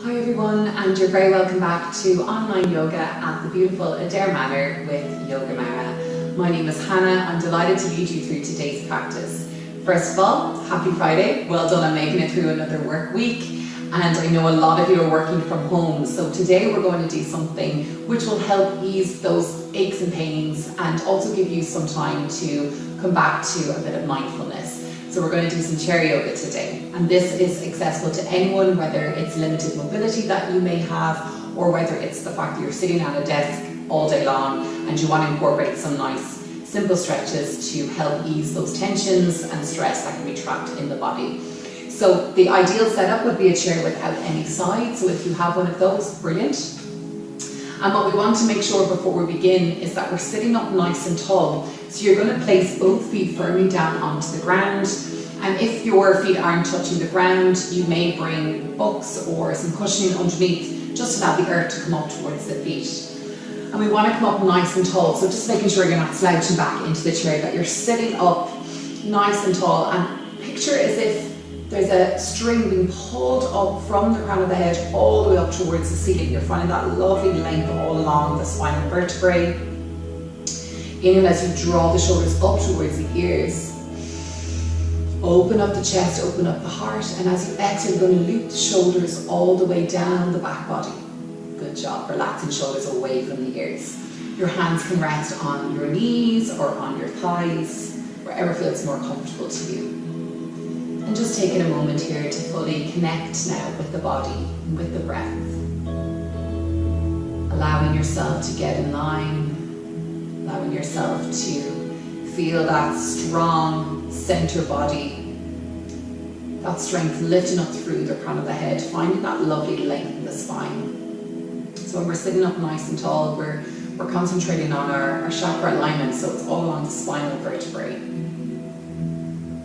Hi everyone, and you're very welcome back to online yoga at the beautiful Adair Manor with Yoga Mara. My name is Hannah. I'm delighted to lead you through today's practice. First of all, happy Friday. Well done on making it through another work week. And I know a lot of you are working from home, so today we're going to do something which will help ease those aches and pains and also give you some time to come back to a bit of mindfulness. So we're going to do some chair yoga today, and this is accessible to anyone, whether it's limited mobility that you may have or whether it's the fact that you're sitting at a desk all day long and you want to incorporate some nice simple stretches to help ease those tensions and stress that can be trapped in the body. So the ideal setup would be a chair without any sides, so if you have one of those, brilliant. And what we want to make sure before we begin is that we're sitting up nice and tall. So you're going to place both feet firmly down onto the ground. And if your feet aren't touching the ground, you may bring books or some cushioning underneath, just to allow the earth to come up towards the feet. And we want to come up nice and tall. So just making sure you're not slouching back into the chair, that you're sitting up nice and tall. And picture as if there's a string being pulled up from the crown of the head all the way up towards the ceiling. You're finding that lovely length all along the spinal vertebrae. Inhale as you draw the shoulders up towards the ears. Open up the chest, open up the heart, and as you exhale, you're going to loop the shoulders all the way down the back body. Good job, relaxing shoulders away from the ears. Your hands can rest on your knees or on your thighs, wherever feels more comfortable to you. And just taking a moment here to fully connect now with the body and with the breath. Allowing yourself to get in line, allowing yourself to feel that strong center body, that strength lifting up through the crown of the head, finding that lovely length in the spine. So when we're sitting up nice and tall, we're concentrating on our chakra alignment, so it's all along the spinal vertebrae.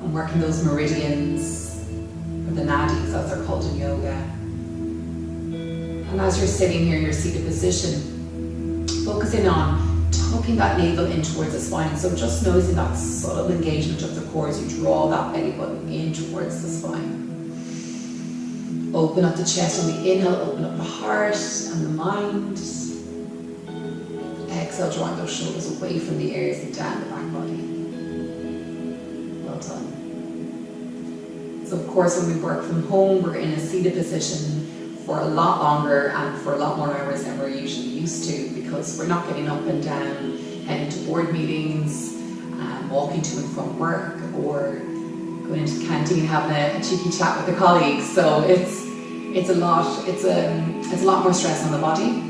Working those meridians, or the nadis as they're called in yoga. And as you're sitting here in your seated position, focusing on tucking that navel in towards the spine. So just noticing that subtle engagement of the core as you draw that belly button in towards the spine. Open up the chest on the inhale, open up the heart and the mind. Exhale, drawing those shoulders away from the ears and down the back body. Well done. So of course, when we work from home, we're in a seated position for a lot longer and for a lot more hours than we're usually used to, because we're not getting up and down, heading to board meetings, walking to and from work, or going into the canteen having a cheeky chat with the colleagues. So it's a lot more stress on the body.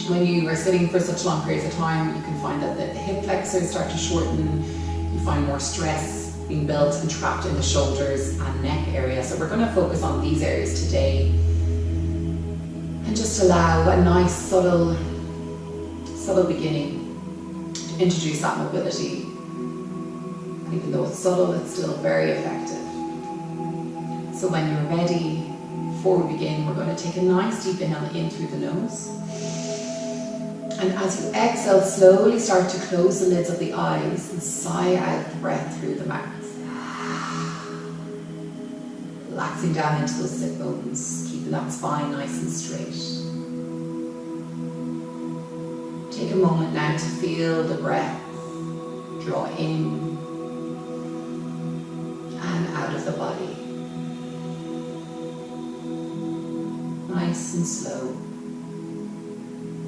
When you are sitting for such long periods of time, you can find that the hip flexors start to shorten. You find more stress being built and trapped in the shoulders and neck area. So we're going to focus on these areas today and just allow a nice subtle beginning to introduce that mobility. And even though it's subtle, it's still very effective. So when you're ready, before we begin, we're going to take a nice deep inhale in through the nose. And as you exhale, slowly start to close the lids of the eyes and sigh out the breath through the mouth. Relaxing down into those sit bones, keeping that spine nice and straight. Take a moment now to feel the breath draw in and out of the body. Nice and slow.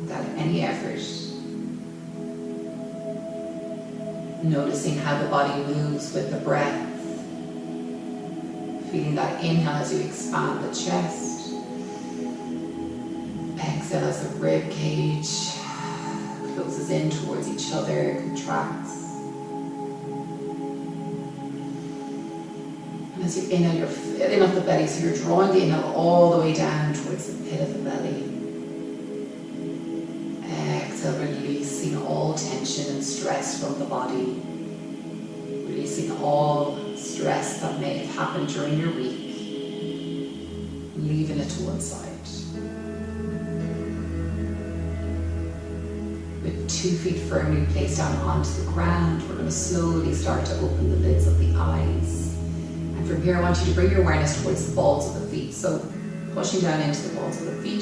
Without any effort. Noticing how the body moves with the breath. Feeling that inhale as you expand the chest. Exhale as the rib cage closes in towards each other, contracts. And as you inhale, you're filling up the belly, so you're drawing the inhale all the way down towards the pit of the belly. Exhale, releasing all tension and stress from the body. Releasing all stress that may have happened during your week. Leaving it to one side. With 2 feet firmly placed down onto the ground, we're going to slowly start to open the lids of the eyes. And from here, I want you to bring your awareness towards the balls of the feet. So pushing down into the balls of the feet.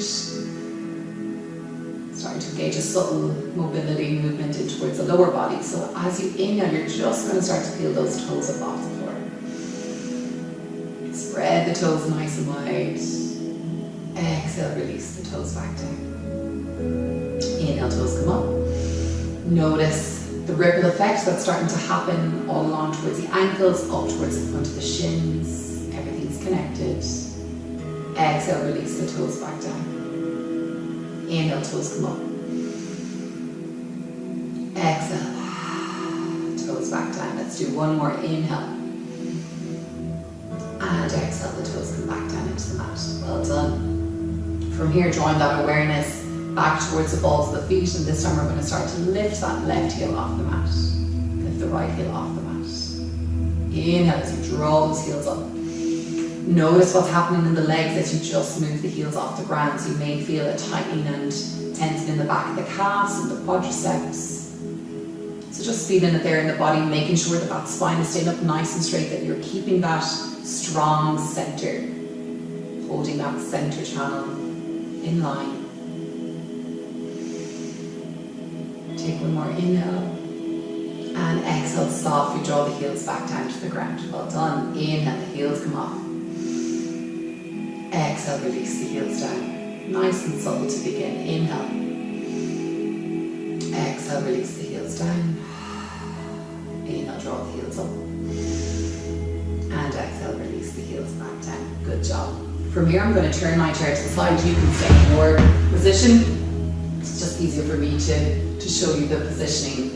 Starting to engage a subtle mobility movement in towards the lower body. So as you inhale, you're just going to start to feel those toes up off the floor. Spread the toes nice and wide. Exhale, release the toes back down. Inhale, toes come up. Notice the ripple effect that's starting to happen all along towards the ankles, up towards the front of the shins. Everything's connected. Exhale, release the toes back down. Inhale, toes come up. Exhale, toes back down. Let's do one more inhale. And exhale, the toes come back down into the mat. Well done. From here, drawing that awareness back towards the balls of the feet, and this time we're going to start to lift that left heel off the mat. Lift the right heel off the mat. Inhale as you draw those heels up. Notice what's happening in the legs as you just move the heels off the ground. So you may feel a tightening and tensing in the back of the calves and the quadriceps. So just feeling it there in the body, making sure that that spine is staying up nice and straight, that you're keeping that strong center, holding that center channel in line. Take one more inhale. And exhale, softly draw the heels back down to the ground. Well done. Inhale, the heels come off. Exhale, release the heels down. Nice and subtle to begin. Inhale. Exhale, release the heels down. Inhale, draw the heels up. And exhale, release the heels back down. Good job. From here, I'm going to turn my chair to the side. You can stay in your position. It's just easier for me to show you the positioning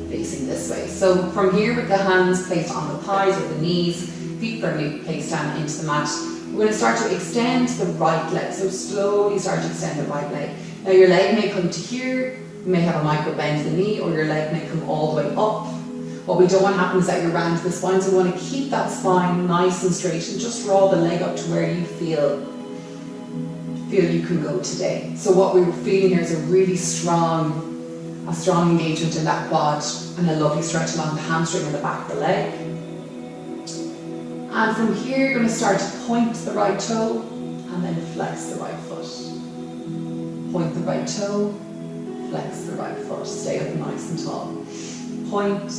facing this way. So from here, with the hands placed on the thighs or the knees, feet firmly placed down into the mat, we're going to start to extend the right leg. So slowly start to extend the right leg. Now your leg may come to here, you may have a micro bend to the knee, or your leg may come all the way up. What we don't want to happen is that you're round to the spine, so we want to keep that spine nice and straight and just draw the leg up to where you feel you can go today. So what we're feeling here is a really strong engagement in that quad and a lovely stretch along the hamstring and the back of the leg. And from here, you're going to start to point the right toe and then flex the right foot. Point the right toe, flex the right foot. Stay up nice and tall. Point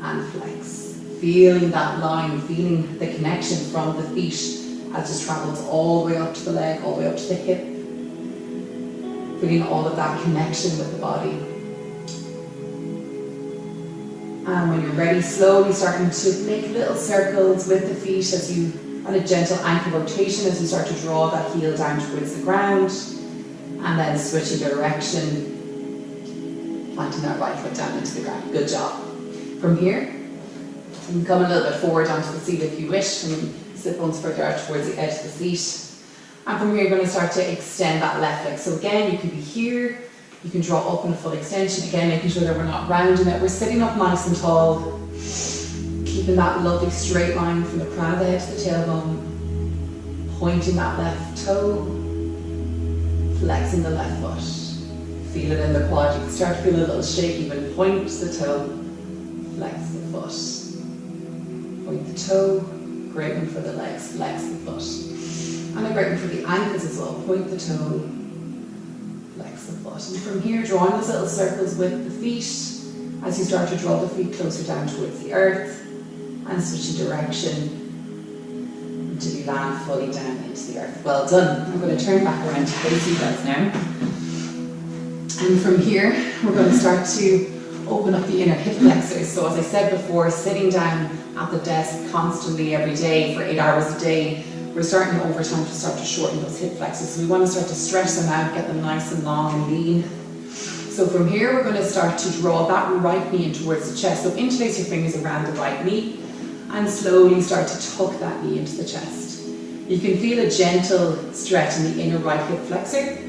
and flex. Feeling that line, feeling the connection from the feet as it travels all the way up to the leg, all the way up to the hip. Feeling all of that connection with the body. And when you're ready, slowly starting to make little circles with the feet as you, on a gentle ankle rotation, as you start to draw that heel down towards the ground. And then switching direction, planting that right foot down into the ground. Good job. From here, you can come a little bit forward onto the seat if you wish, and sit bones further out towards the edge of the seat. And from here, you're going to start to extend that left leg. So again, you can be here, you can draw up in a full extension. Again, making sure that we're not rounding it. We're sitting up nice and tall, keeping that lovely straight line from the crown of the head to the tailbone, pointing that left toe, flexing the left foot. Feel it in the quad. You can start to feel a little shaky, but point the toe, flex the foot. Point the toe, great one for the legs, flex the foot. And a great one for the ankles as well. Point the toe, flex the foot. And from here, drawing those little circles with the feet as you start to draw the feet closer down towards the earth and switching direction until you land fully down into the earth. Well done. I'm going to turn back around to face you guys now. And from here, we're going to start to open up the inner hip flexors. So as I said before, sitting down at the desk constantly every day for 8 hours a day, we're starting over time to start to shorten those hip flexors. So we want to start to stretch them out, get them nice and long and lean. So from here, we're going to start to draw that right knee in towards the chest. So interlace your fingers around the right knee and slowly start to tuck that knee into the chest. You can feel a gentle stretch in the inner right hip flexor.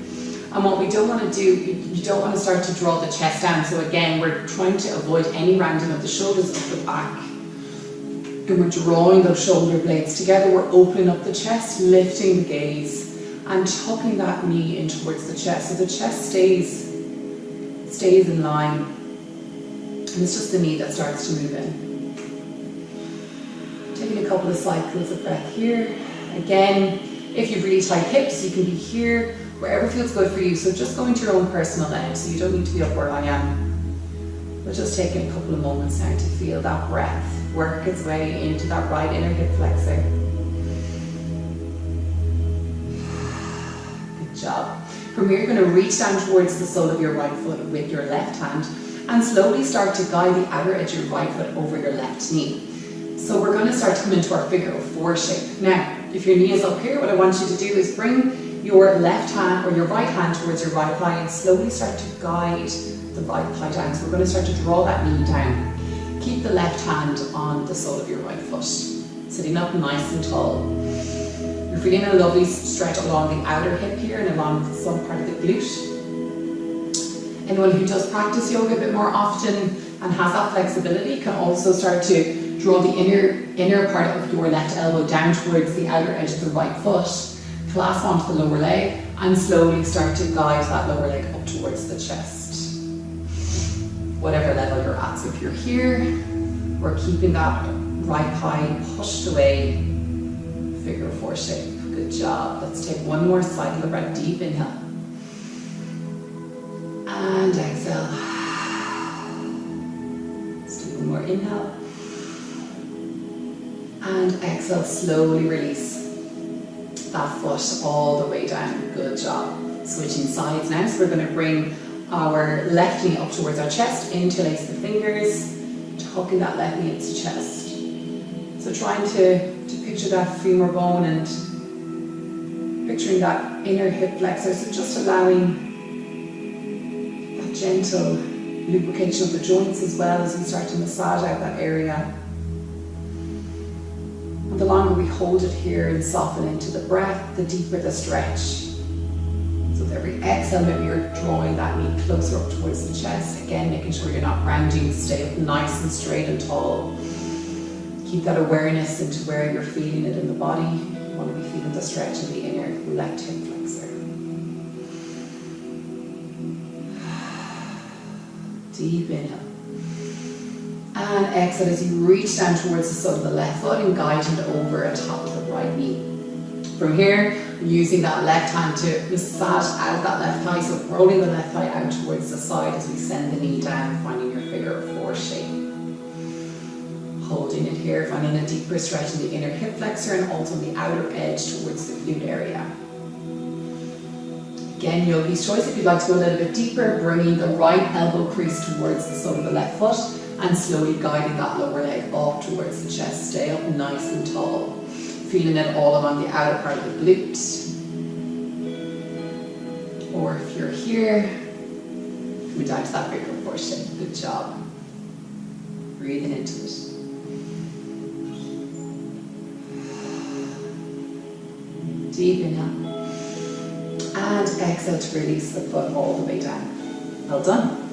And what we don't want to do, you don't want to start to draw the chest down. So again, we're trying to avoid any rounding of the shoulders up the back. And we're drawing those shoulder blades together. We're opening up the chest, lifting the gaze, and tucking that knee in towards the chest. So the chest stays in line. And it's just the knee that starts to move in. Taking a couple of cycles of breath here. Again, If you've really tight hips, you can be here, wherever feels good for you. So just go into your own personal length, so you don't need to be up where I am. But just taking a couple of moments now to feel that breath work its way into that right inner hip flexor. Good job. From here, you're going to reach down towards the sole of your right foot with your left hand and slowly start to guide the outer edge of your right foot over your left knee. So we're going to start to come into our figure of four shape. Now, if your knee is up here, what I want you to do is bring your left hand or your right hand towards your right thigh and slowly start to guide the right thigh down. So we're going to start to draw that knee down. Keep the left hand on the sole of your right foot, sitting up nice and tall. You're feeling a lovely stretch along the outer hip here and along some part of the glute. Anyone who does practice yoga a bit more often and has that flexibility can also start to draw the inner part of your left elbow down towards the outer edge of the right foot, clasp onto the lower leg and slowly start to guide that lower leg up towards the chest. Whatever level you're at. So if you're here, we're keeping that right thigh pushed away, figure of four shape. Good job. Let's take one more cycle of breath. Deep inhale. And exhale. Let's do one more inhale. And exhale, slowly release that foot all the way down. Good job. Switching sides now. So we're going to bring our left knee up towards our chest, interlace the fingers, tucking that left knee into chest. So trying to picture that femur bone and picturing that inner hip flexor. So just allowing that gentle lubrication of the joints as well as we start to massage out that area. And the longer we hold it here and soften into the breath, the deeper the stretch. So with every exhale, maybe you're drawing that knee closer up towards the chest. Again, making sure you're not rounding, stay up nice and straight and tall. Keep that awareness into where you're feeling it in the body. You want to be feeling the stretch in the inner left hip flexor. Deep inhale. And exhale as you reach down towards the sole of the left foot and guide it over atop of the right knee. From here, using that left hand to massage out that left thigh, so rolling the left thigh out towards the side as we send the knee down, finding your figure of four shape. Holding it here, finding a deeper stretch in the inner hip flexor and also the outer edge towards the glute area. Again, yogi's choice, if you'd like to go a little bit deeper, bringing the right elbow crease towards the sole of the left foot and slowly guiding that lower leg up towards the chest. Stay up nice and tall. Feeling it all along the outer part of the glutes. Or if you're here, come down to that figure of four shape. Good job. Breathing into it. Deep inhale. And exhale to release the foot all the way down. Well done.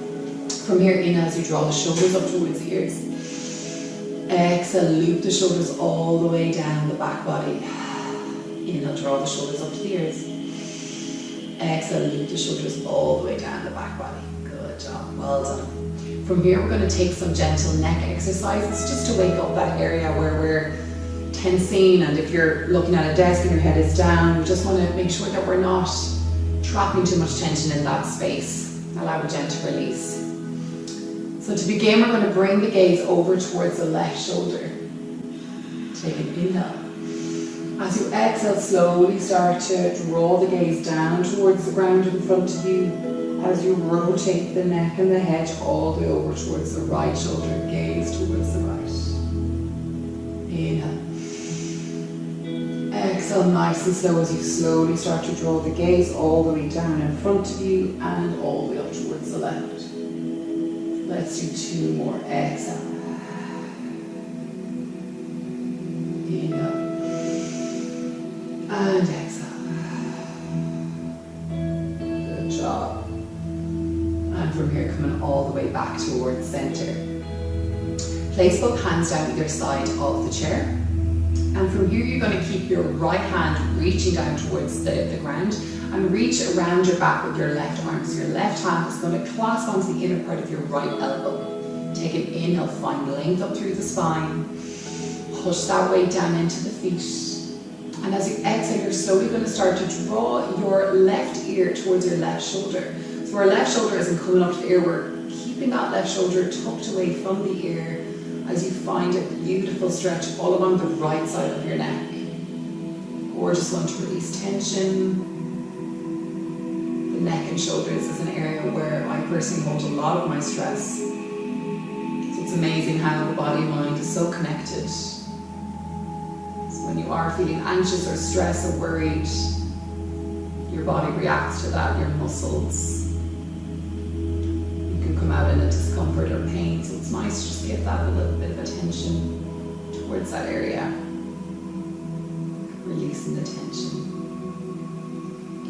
From here, inhale as you draw the shoulders up towards the ears. Exhale, loop the shoulders all the way down the back body. Inhale, draw the shoulders up to the ears. Exhale, loop the shoulders all the way down the back body. Good job, well done. From here, we're going to take some gentle neck exercises just to wake up that area where we're tensing, and if you're looking at a desk and your head is down, we just want to make sure that we're not trapping too much tension in that space. Allow a gentle release. So to begin, we're going to bring the gaze over towards the left shoulder. Take an inhale. As you exhale, slowly start to draw the gaze down towards the ground in front of you as you rotate the neck and the head all the way over towards the right shoulder. Gaze towards the right. Inhale. Exhale nice and slow as you slowly start to draw the gaze all the way down in front of you and all the way up towards the left. Let's do two more. Exhale. Inhale. And exhale. Good job. And from here, coming all the way back towards center. Place both hands down either side of the chair. And from here, you're going to keep your right hand reaching down towards the ground and reach around your back with your left arm. So your left hand is going to clasp onto the inner part of your right elbow. Take an inhale, find length up through the spine. Push that weight down into the feet. And as you exhale, you're you're slowly going to start to draw your left ear towards your left shoulder. So our left shoulder isn't coming up to the ear, we're keeping that left shoulder tucked away from the ear as you find a beautiful stretch all along the right side of your neck. Gorgeous one to release tension. The neck and shoulders is an area where I personally hold a lot of my stress. So it's amazing how the body and mind is so connected. When you are feeling anxious or stressed or worried, your body reacts to that, your muscles. You can come out in a discomfort or pain, so it's nice to just give that a little bit of attention towards that area. Releasing the tension.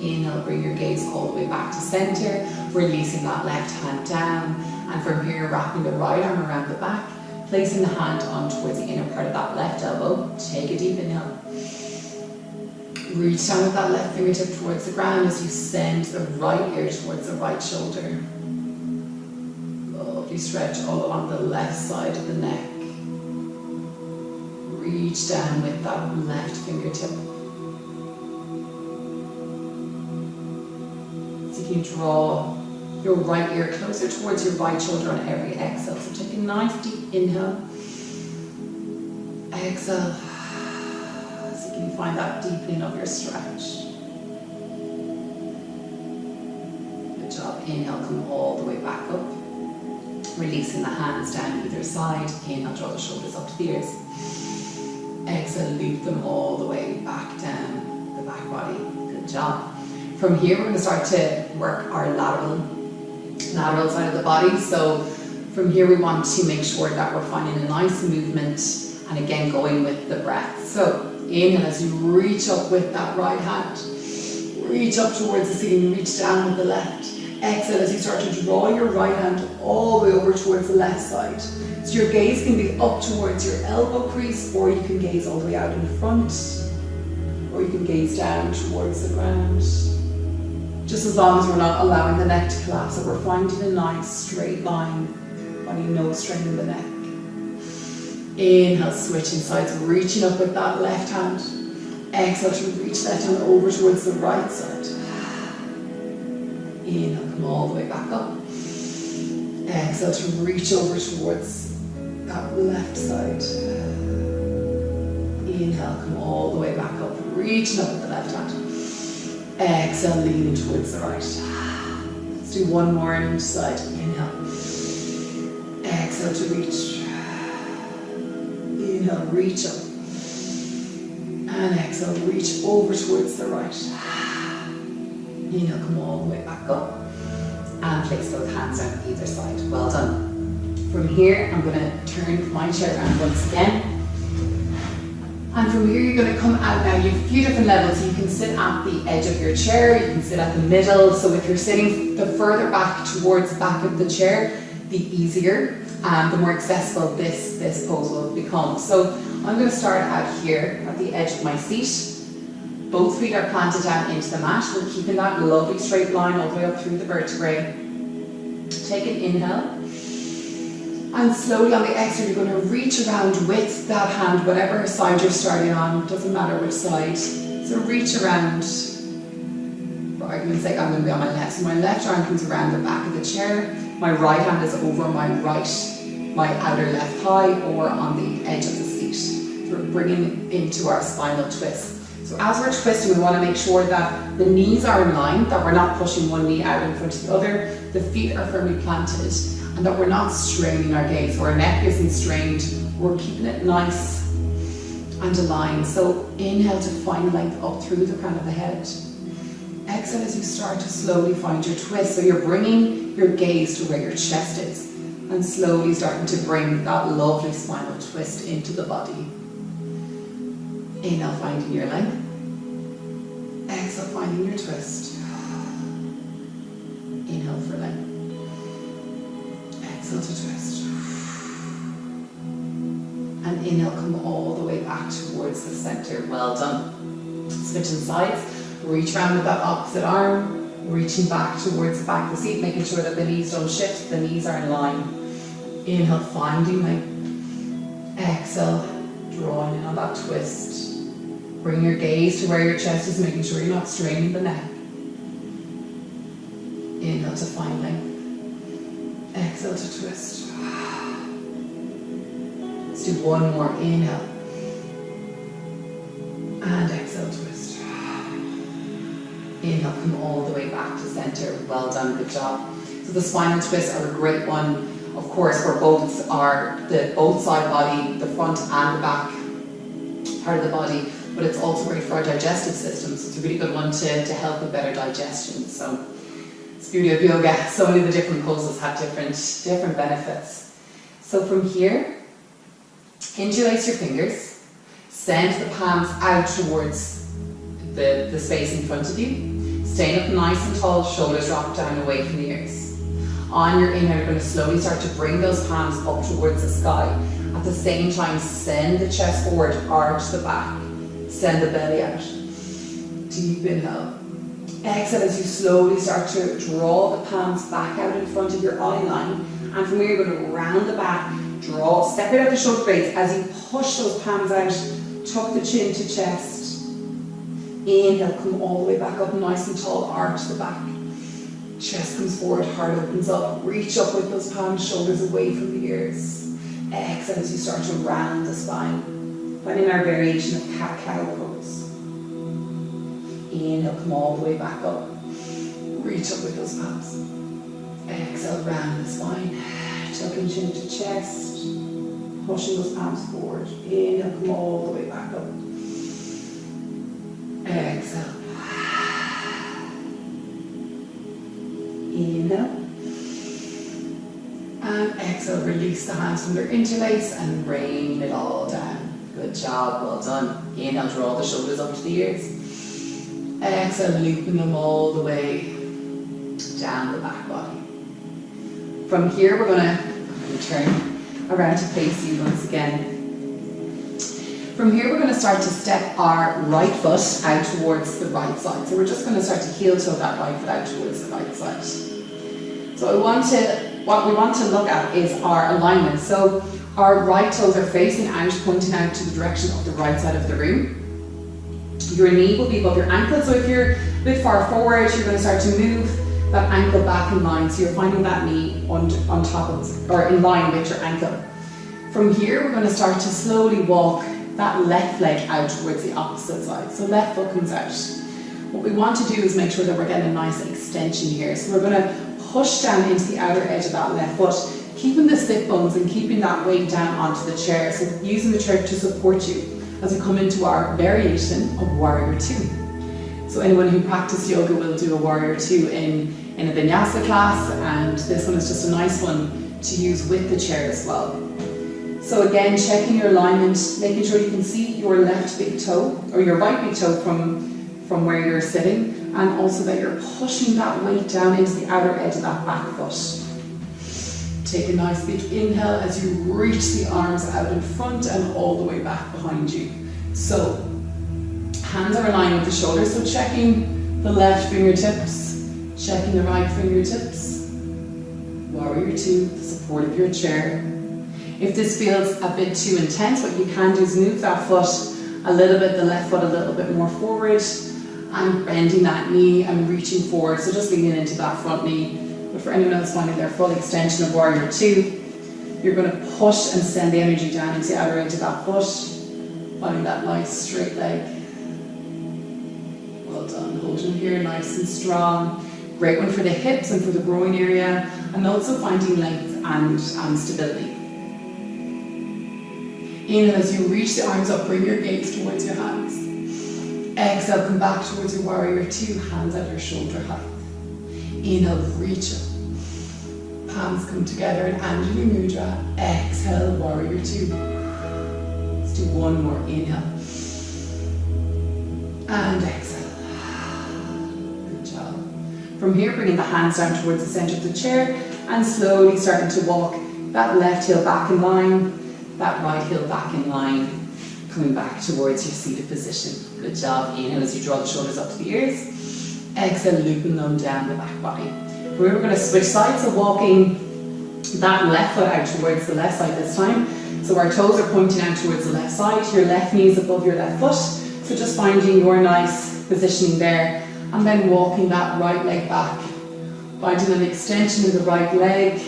Inhale, bring your gaze all the way back to center, releasing that left hand down, and from here, wrapping the right arm around the back, placing the hand on towards the inner part of that left elbow. Take a deep inhale. Reach down with that left fingertip towards the ground as you send the right ear towards the right shoulder. Lovely stretch all along the left side of the neck. Reach down with that left fingertip. So you can draw your right ear closer towards your right shoulder on every exhale. So take a nice deep inhale. Exhale. So you can find that deepening of your stretch. Good job. Inhale, come all the way back up. Releasing the hands down either side. Inhale, draw the shoulders up to the ears. Exhale, loop them all the way back down the back body. Good job. From here, we're going to start to work our lateral side of the body. So from here, we want to make sure that we're finding a nice movement, and again, going with the breath. So inhale as you reach up with that right hand. Reach up towards the ceiling, reach down with the left. Exhale as you start to draw your right hand all the way over towards the left side. So your gaze can be up towards your elbow crease, or you can gaze all the way out in front, or you can gaze down towards the ground. Just as long as we're not allowing the neck to collapse, so we're finding a nice straight line, finding no strain in the neck. Inhale, switching sides, reaching up with that left hand. Exhale to reach left hand over towards the right side. Inhale, come all the way back up. Exhale to reach over towards that left side. Inhale, come all the way back up, reaching up with the left hand. Exhale, leaning towards the right. Let's do one more on each side. Inhale. Exhale to reach. Inhale, reach up. And exhale, reach over towards the right. Inhale, come all the way back up. And place both hands on either side. Well done. From here, I'm going to turn my chair around once again. And from here, you're going to come out now. You have a few different levels. So you can sit at the edge of your chair, you can sit at the middle. So if you're sitting the further back towards the back of the chair, the easier and the more accessible this pose will become. So I'm going to start out here at the edge of my seat. Both feet are planted down into the mat. We're keeping that lovely straight line all the way up through the vertebrae. Take an inhale. And slowly on the exhale, you're going to reach around with that hand, whatever side you're starting on, doesn't matter which side. So reach around. For argument's sake, I'm going to be on my left. So my left arm comes around the back of the chair. My right hand is over my outer left thigh, or on the edge of the seat. So we're bringing into our spinal twist. So as we're twisting, we want to make sure that the knees are in line, that we're not pushing one knee out in front of the other, the feet are firmly planted, and that we're not straining our gaze. So our neck isn't strained, we're keeping it nice and aligned. So inhale to find length up through the crown of the head. Exhale as you start to slowly find your twist. So you're bringing your gaze to where your chest is, and slowly starting to bring that lovely spinal twist into the body. Inhale, finding your length. Exhale, finding your twist. Inhale for length. Exhale to twist. And inhale, come all the way back towards the center. Well done. Switching sides. Reach around with that opposite arm. Reaching back towards the back of the seat, making sure that the knees don't shift, the knees are in line. Inhale, finding length. Exhale, drawing in on that twist. Bring your gaze to where your chest is, making sure you're not straining the neck. Inhale to find length. Exhale to twist. Let's do one more. Inhale. And exhale, twist. Inhale, come all the way back to center. Well done, good job. So the spinal twists are a great one, of course, for both side body, the front and the back part of the body, but it's also great for our digestive system. So it's a really good one to help with better digestion. So it's the beauty of yoga. So many of the different poses have different benefits. So from here, interlace your fingers. Send the palms out towards the space in front of you. Staying up nice and tall, shoulders drop down away from the ears. On your inhale, you're going to slowly start to bring those palms up towards the sky. At the same time, send the chest forward, arch the back. Send the belly out. Deep inhale. Exhale as you slowly start to draw the palms back out in front of your eye line. And from here, you're going to round the back, separate out the shoulder blades as you push those palms out. Tuck the chin to chest. Inhale, come all the way back up nice and tall, arch the back. Chest comes forward, heart opens up. Reach up with those palms, shoulders away from the ears. Exhale as you start to round the spine. Finding our variation of cat-cow pose. Inhale, come all the way back up. Reach up with those palms. Exhale, round the spine. Tucking chin to chest. Pushing those palms forward. Inhale, come all the way back up. Exhale. Inhale. And exhale, release the hands from their interlace and rain it all down. Good job, well done. Inhale, draw the shoulders up to the ears. Exhale, looping them all the way down the back body. From here, we're going to turn around to face you once again. From here, we're going to start to step our right foot out towards the right side. So we're just going to start to heel toe that right foot out towards the right side. So what we want to look at is our alignment. So our right toes are facing out, pointing out to the direction of the right side of the room. Your knee will be above your ankle. So if you're a bit far forward, you're going to start to move that ankle back in line. So you're finding that knee on top of, or in line with your ankle. From here, we're going to start to slowly walk that left leg out towards the opposite side. So left foot comes out. What we want to do is make sure that we're getting a nice extension here. So we're going to push down into the outer edge of that left foot, keeping the sit bones and keeping that weight down onto the chair. So using the chair to support you as we come into our variation of Warrior 2. So anyone who practiced yoga will do a Warrior 2 in a vinyasa class, and this one is just a nice one to use with the chair as well. So again, checking your alignment, making sure you can see your left big toe, or your right big toe from where you're sitting, and also that you're pushing that weight down into the outer edge of that back foot. Take a nice big inhale as you reach the arms out in front and all the way back behind you. So, hands are aligned with the shoulders, so checking the left fingertips, checking the right fingertips. Warrior 2, the support of your chair. If this feels a bit too intense, what you can do is move that foot a little bit, the left foot a little bit more forward, and bending that knee and reaching forward. So just leaning into that front knee. But for anyone else finding their full extension of Warrior 2, you're going to push and send the energy down into the outer edge of that foot, finding that nice straight leg. Well done, holding here nice and strong. Great one for the hips and for the groin area, and also finding length and stability. Inhale as you reach the arms up, bring your gaze towards your hands. Exhale, come back towards your Warrior 2, hands at your shoulder height. Inhale, reach up. Palms come together in Anjali Mudra. Exhale, Warrior 2. Let's do one more. Inhale. And exhale. Good job. From here, bringing the hands down towards the center of the chair and slowly starting to walk that left heel back in line, that right heel back in line, coming back towards your seated position. Good job. Inhale as you draw the shoulders up to the ears. Exhale, looping them down the back body. We're going to switch sides, so walking that left foot out towards the left side this time. So our toes are pointing out towards the left side. Your left knee is above your left foot. So just finding your nice positioning there, and then walking that right leg back. Finding an extension in the right leg,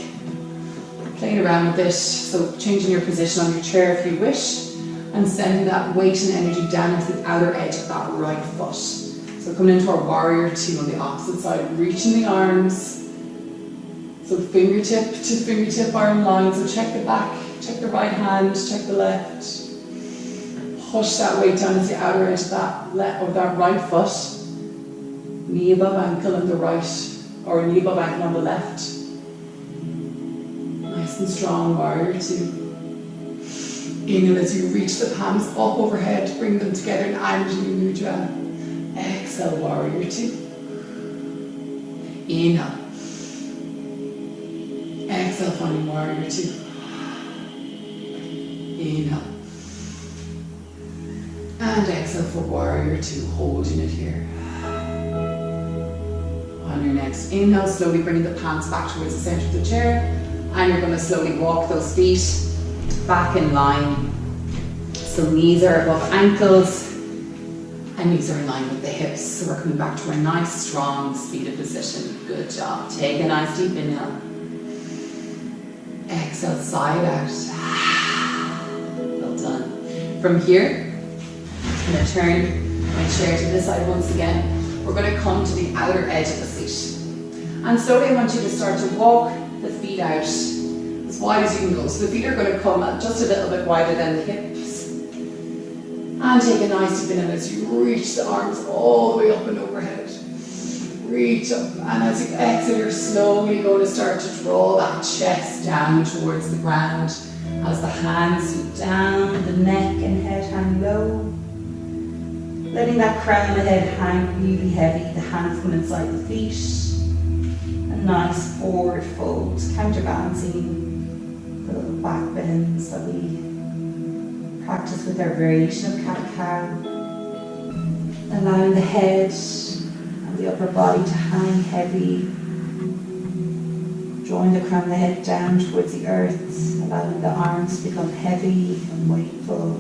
playing around with it, so changing your position on your chair if you wish, and sending that weight and energy down into the outer edge of that right foot. So coming into our warrior two on the opposite side, reaching the arms, so fingertip to fingertip are in line, so check the back, check the right hand, check the left. Push that weight down into the outer edge of that right foot, knee above ankle on the right, or knee above ankle on the left. Nice and strong, warrior two. Inhale as you reach the palms up overhead, bring them together in Anjali Mudra. Exhale, warrior two. Inhale. Exhale, finding warrior two. Inhale. And exhale for warrior two, holding it here. On your next inhale, slowly bringing the palms back towards the center of the chair, and you're going to slowly walk those feet back in line. So knees are above ankles and knees are in line with the hips. So we're coming back to a nice, strong, seated position. Good job. Take a nice deep inhale. Exhale, side out. Well done. From here, I'm going to turn my chair to this side once again. We're going to come to the outer edge of the seat. And slowly I want you to start to walk the feet out as wide as you can go. So the feet are going to come just a little bit wider than the hips. And take a nice deep inhale as you reach the arms all the way up and overhead. Reach up. And as you exhale, you're slowly going to start to draw that chest down towards the ground as the hands sweep down, the neck and head hang low. Letting that crown of the head hang really heavy, the hands come inside the feet. A nice forward fold, counterbalancing the little back bends that we practice with our variation of cat-cow. Allowing the head and the upper body to hang heavy. Drawing the crown of the head down towards the earth, allowing the arms to become heavy and weightful.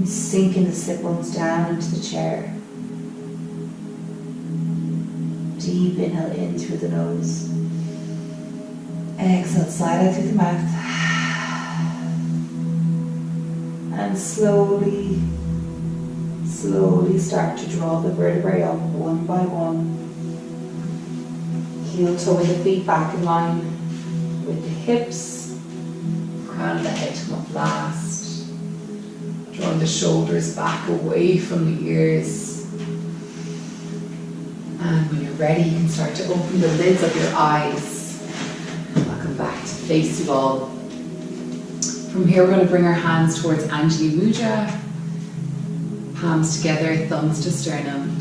Sinking the sit bones down into the chair. Deep inhale in through the nose. Exhale, side out through the mouth. And slowly start to draw the vertebrae up one by one. Heel toe with the feet back in line with the hips. Crown of the head to come up last. Drawing the shoulders back away from the ears. And when you're ready, you can start to open the lids of your eyes. Welcome back to face you all. From here, we're going to bring our hands towards Anjali Mudra. Palms together, thumbs to sternum.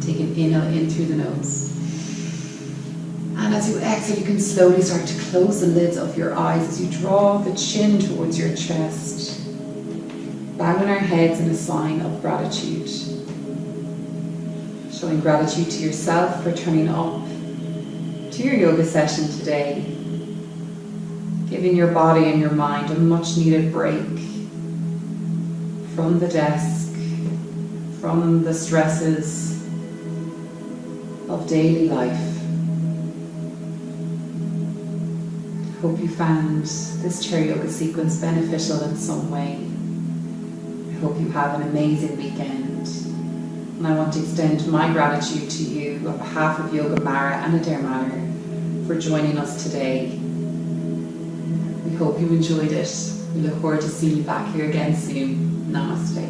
Take an inhale in through the nose. And as you exhale, you can slowly start to close the lids of your eyes as you draw the chin towards your chest. Bowing our heads in a sign of gratitude. Showing gratitude to yourself for turning up to your yoga session today. Giving your body and your mind a much needed break from the desk, from the stresses of daily life. Hope you found this chair yoga sequence beneficial in some way. I hope you have an amazing weekend. And I want to extend my gratitude to you on behalf of Yoga Mara and Adair Manor for joining us today. We hope you enjoyed it. We look forward to seeing you back here again soon. Namaste.